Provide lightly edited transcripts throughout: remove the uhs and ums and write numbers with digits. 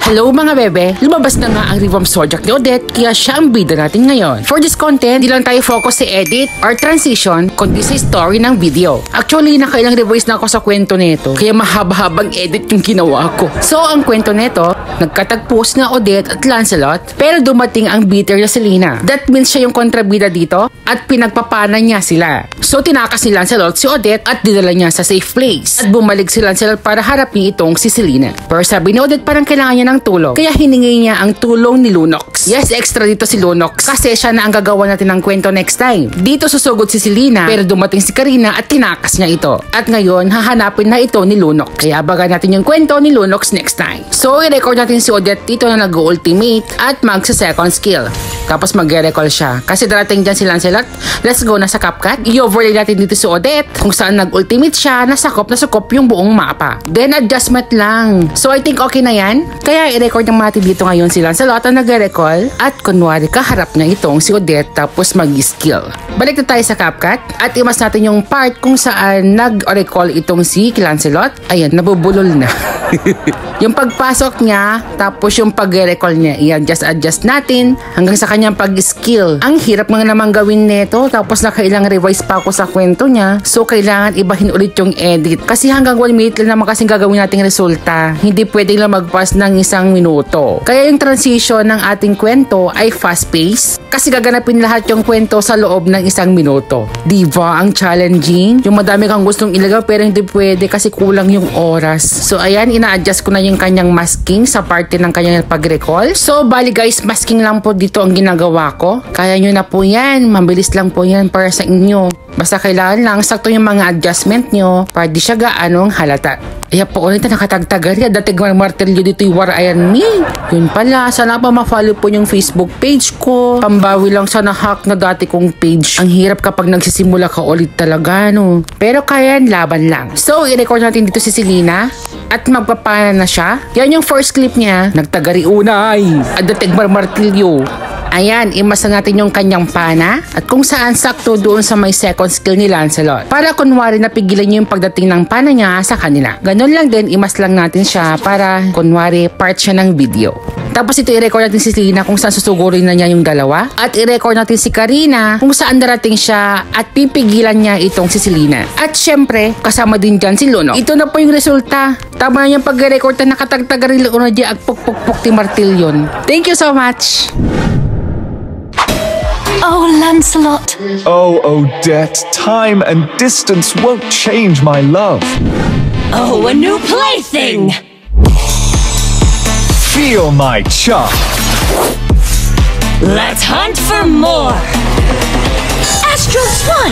Hello mga bebe! Lumabas na nga ang revamp project ni Odette kaya siya ang bida natin ngayon. For this content, di lang tayo focus sa edit or transition kundi sa story ng video. Actually, nakailang revise na ako sa kwento nito kaya mahaba-habang edit yung ginawa ko. So, ang kwento nito, nagkatagpos na Odette at Lancelot pero dumating ang bitter na Selena. That means siya yung kontrabida dito at pinagpapana niya sila. So, tinakas ni Lancelot si Odette at dinala niya sa safe place. At bumalik si Lancelot para harapin itong si Selena. Pero sabi ni Odette parang kailangan niya ng tulong. Kaya hiningi niya ang tulong ni Lunox. Yes, extra dito si Lunox. Kasi siya na ang gagawa natin ng kwento next time. Dito susugod si Selena pero dumating si Karina at tinakas niya ito. At ngayon, hahanapin na ito ni Lunox. Kaya bagan natin yung kwento ni Lunox next time. So, i-record natin si Odette dito na nag-ultimate at magsa-second skill. Tapos mag-recall siya. Kasi darating dyan si Lancelot. Let's go na sa CapCut. I-overlay natin dito si Odette. Kung saan nag-ultimate siya, nasakop yung buong mapa. Then adjustment lang. So I think okay na yan. Kaya i-record ng natin dito ngayon si Lancelot na nag-recall. At kunwari kaharap na itong si Odette tapos mag-skill. Balik na tayo sa CapCut. At imas natin yung part kung saan nag-recall itong si Lancelot. Ayan, nabubulol na. Yung pagpasok niya, tapos yung pag-recall niya, i-adjust natin hanggang sa kanyang pag-skill. Ang hirap nga naman gawin nito, tapos nakailang revise pa ako sa kwento niya. So, kailangan ibahin ulit yung edit. Kasi hanggang 1 minute lang naman kasing gagawin nating resulta. Hindi pwedeng lang mag-pass ng 1 minuto. Kaya yung transition ng ating kwento ay fast-paced. Kasi gaganapin lahat yung kwento sa loob ng 1 minuto. Diba? Ang challenging. Yung madami kang gustong ilagaw pero hindi pwede kasi kulang yung oras. So, ayan, ina-adjust ko na yung kanyang masking sa parte ng kanyang pag-recall. So, bali guys, masking lang po dito ang ginagawa ko. Kaya nyo na po yan. Mabilis lang po yan para sa inyo. Basta kailangan lang sakto yung mga adjustment nyo para di siya gaanong halata. Kaya po ulit na nakatagtagarya. Dating martilyo dito yung warayan me. Yun pala, sana pa ma-follow po yung Facebook page ko. Pambawi lang sa na-hack na dati kong page. Ang hirap kapag nagsisimula ka ulit talaga, no? Pero kaya laban lang. So, i-record natin dito si Selena. At magpapana na siya. Yan yung first clip niya. Nagtagari unay. At dating martilyo. Ayan, imasa natin yung kanyang pana at kung saan sakto doon sa may second skill ni Lancelot. Para kunwari napigilan niyo yung pagdating ng pana niya sa kanila. Ganun lang din, imas lang natin siya para kunwari part siya ng video. Tapos ito i-record natin si Selena kung saan susugurin na niya yung dalawa. At i-record natin si Karina kung saan darating siya at pipigilan niya itong si Selena. At syempre, kasama din dyan si Lunox. Ito na po yung resulta. Tama na yung pag-record na nakatagtagarilo na dyan at pukpukpuk ti martilyon. Thank you so much! Oh, Lancelot. Oh, Odette, time and distance won't change my love. Oh, a new plaything. Feel my charm. Let's hunt for more. Astral Swan.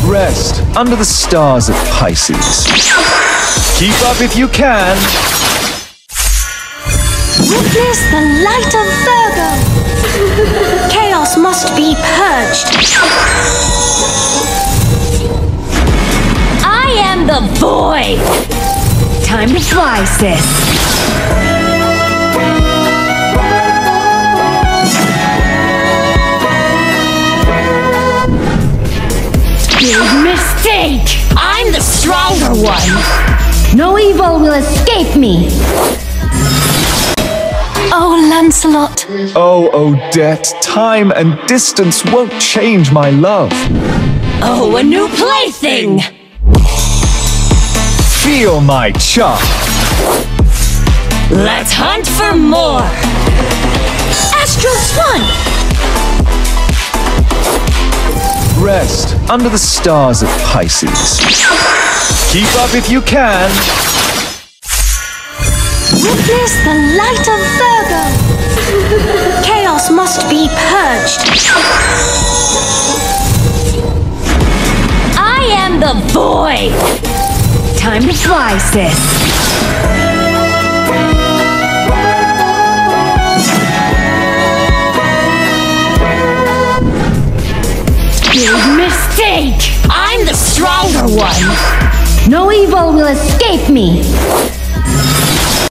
Rest under the stars of Pisces. Keep up if you can. Witness the light of Virgo. Chaos must be purged. I am the void. Time to fly, sis. Big mistake. I'm the stronger one. No evil will escape me. Oh, Lancelot. Oh, Odette, time and distance won't change my love. Oh, a new plaything. Feel my charm. Let's hunt for more. Astral Swan. Rest under the stars of Pisces. Keep up if you can. Witness the light of Virgo. Chaos must be purged. I am the void. Time to fly, sis. Big mistake. I'm the stronger one. No evil will escape me.